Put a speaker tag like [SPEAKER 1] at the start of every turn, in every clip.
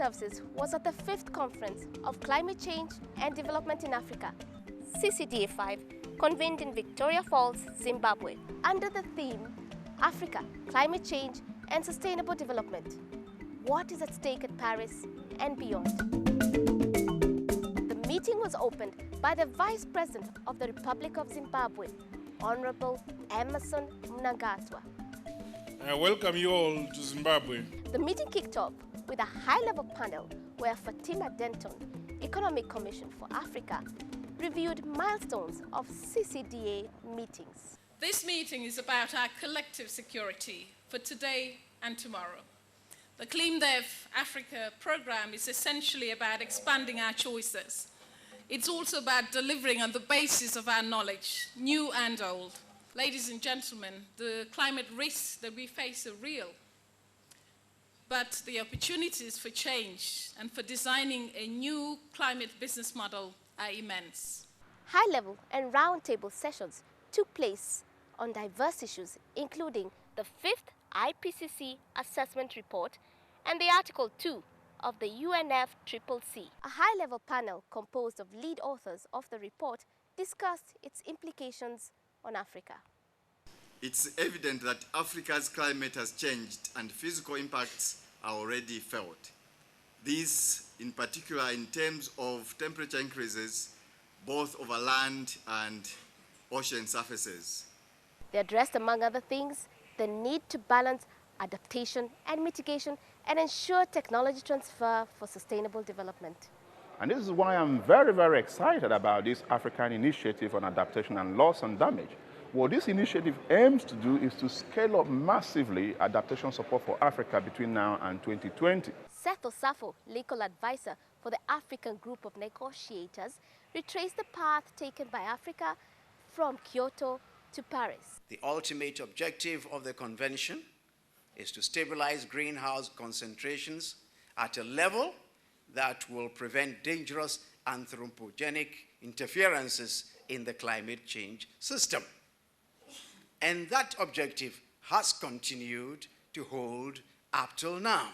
[SPEAKER 1] Services was at the 5th Conference of Climate Change and Development in Africa, CCDA 5, convened in Victoria Falls, Zimbabwe, under the theme Africa, Climate Change and Sustainable Development. What is at stake at Paris and beyond? The meeting was opened by the Vice President of the Republic of Zimbabwe, Honorable Emmerson Mnangagwa.
[SPEAKER 2] I welcome you all to Zimbabwe.
[SPEAKER 1] The meeting kicked off with a high-level panel where Fatima Denton, Economic Commission for Africa, reviewed milestones of CCDA meetings.
[SPEAKER 3] This meeting is about our collective security for today and tomorrow. The CleanDev Africa program is essentially about expanding our choices. It's also about delivering on the basis of our knowledge, new and old. Ladies and gentlemen, the climate risks that we face are real, but the opportunities for change and for designing a new climate business model are immense.
[SPEAKER 1] High-level and roundtable sessions took place on diverse issues, including the 5th IPCC Assessment Report and the Article 2 of the UNFCCC. A high-level panel composed of lead authors of the report discussed its implications on Africa.
[SPEAKER 4] It's evident that Africa's climate has changed and physical impacts are already felt. These, in particular, in terms of temperature increases, both over land and ocean surfaces.
[SPEAKER 1] They addressed, among other things, the need to balance adaptation and mitigation and ensure technology transfer for sustainable development.
[SPEAKER 5] And this is why I'm very, very excited about this African Initiative on Adaptation and Loss and Damage. What this initiative aims to do is to scale up massively adaptation support for Africa between now and 2020.
[SPEAKER 1] Seth Osafo, legal advisor for the African Group of Negotiators, retraced the path taken by Africa from Kyoto to Paris.
[SPEAKER 6] The ultimate objective of the convention is to stabilize greenhouse concentrations at a level that will prevent dangerous anthropogenic interferences in the climate change system. And that objective has continued to hold up till now.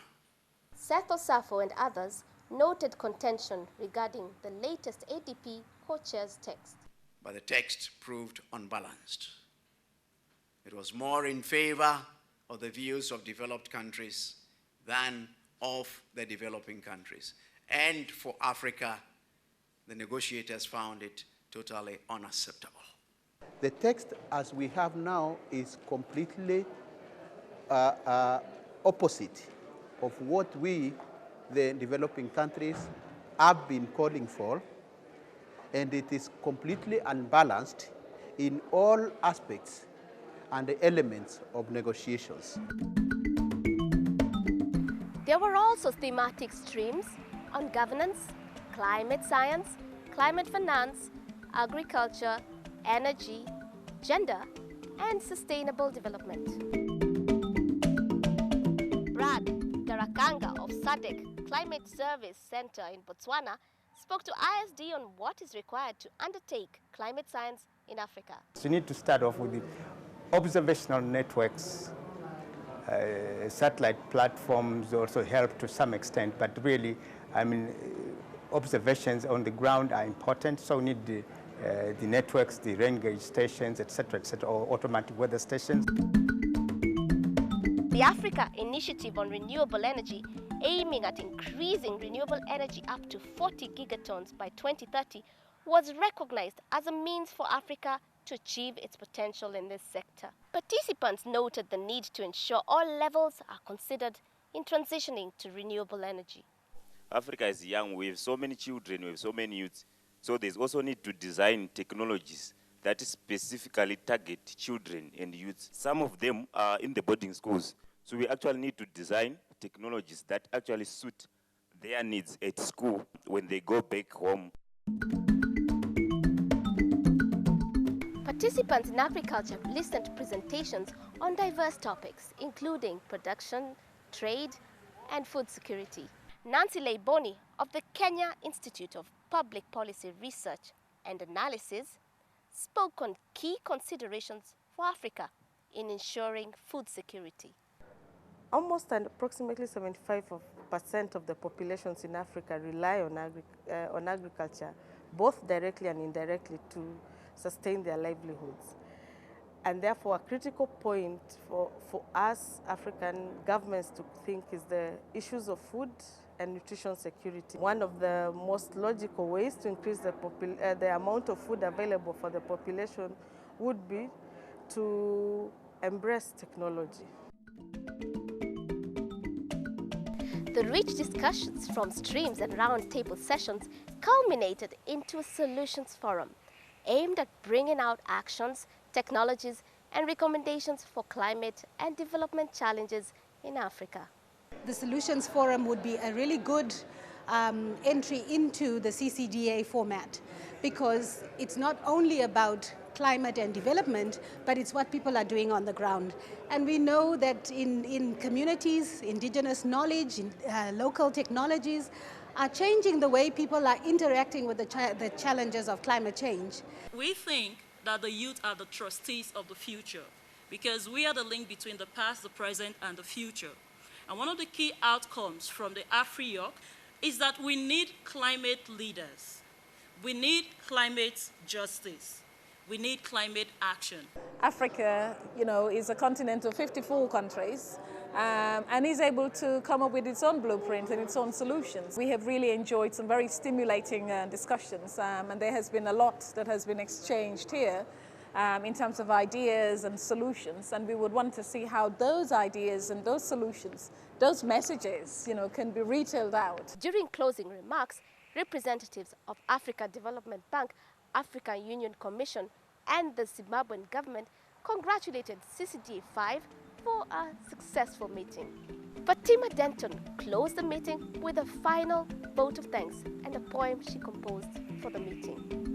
[SPEAKER 1] Seth Osafo and others noted contention regarding the latest ADP co-chair's text.
[SPEAKER 6] But the text proved unbalanced. It was more in favor of the views of developed countries than of the developing countries. And for Africa, the negotiators found it totally unacceptable.
[SPEAKER 7] The text as we have now is completely opposite of what we, the developing countries, have been calling for, and it is completely unbalanced in all aspects and the elements of negotiations.
[SPEAKER 1] There were also thematic streams on governance, climate science, climate finance, agriculture, energy, gender, and sustainable development. Brad GARANGANGA of SADC Climate Service Center in Botswana spoke to ISD on what is required to undertake climate science in Africa.
[SPEAKER 8] So you need to start off with the observational networks. Satellite platforms also help to some extent, but really, I mean, observations on the ground are important, so we need the networks, the rain gauge stations, etc., or automatic weather stations.
[SPEAKER 1] The Africa Initiative on Renewable Energy, aiming at increasing renewable energy up to 40 gigatons by 2030, was recognized as a means for Africa to achieve its potential in this sector. Participants noted the need to ensure all levels are considered in transitioning to renewable energy.
[SPEAKER 9] Africa is young, we have so many children, we have so many youths, so there's also need to design technologies that specifically target children and youths. Some of them are in the boarding schools, so we actually need to design technologies that actually suit their needs at school when they go back home.
[SPEAKER 1] Participants in agriculture listened to presentations on diverse topics, including production, trade, and food security. Nancy LEIBUNI of the Kenya Institute of Public Policy Research and Analysis spoke on key considerations for Africa in ensuring food security.
[SPEAKER 10] Almost and approximately 75% of the populations in Africa rely on agriculture, both directly and indirectly, to sustain their livelihoods. And therefore, a critical point for us African governments to think is the issues of food and nutrition security. One of the most logical ways to increase the amount of food available for the population would be to embrace technology.
[SPEAKER 1] The rich discussions from streams and roundtable sessions culminated into a solutions forum aimed at bringing out actions, technologies, and recommendations for climate and development challenges in Africa.
[SPEAKER 11] The Solutions Forum would be a really good entry into the CCDA format, because it's not only about climate and development, but it's what people are doing on the ground. And we know that in communities, indigenous knowledge, local technologies are changing the way people are interacting with the challenges of climate change.
[SPEAKER 12] We think that the youth are the trustees of the future, because we are the link between the past, the present, and the future. And one of the key outcomes from the AfriYoc is that we need climate leaders. We need climate justice. We need climate action.
[SPEAKER 3] Africa, is a continent of 54 countries and is able to come up with its own blueprint and its own solutions. We have really enjoyed some very stimulating discussions, and there has been a lot that has been exchanged here in terms of ideas and solutions, and we would want to see how those ideas and those solutions, those messages, can be retailed out.
[SPEAKER 1] During closing remarks, representatives of Africa Development Bank, African Union Commission, and the Zimbabwean government congratulated CCDA 5 for a successful meeting. Fatima Denton closed the meeting with a final vote of thanks and a poem she composed for the meeting.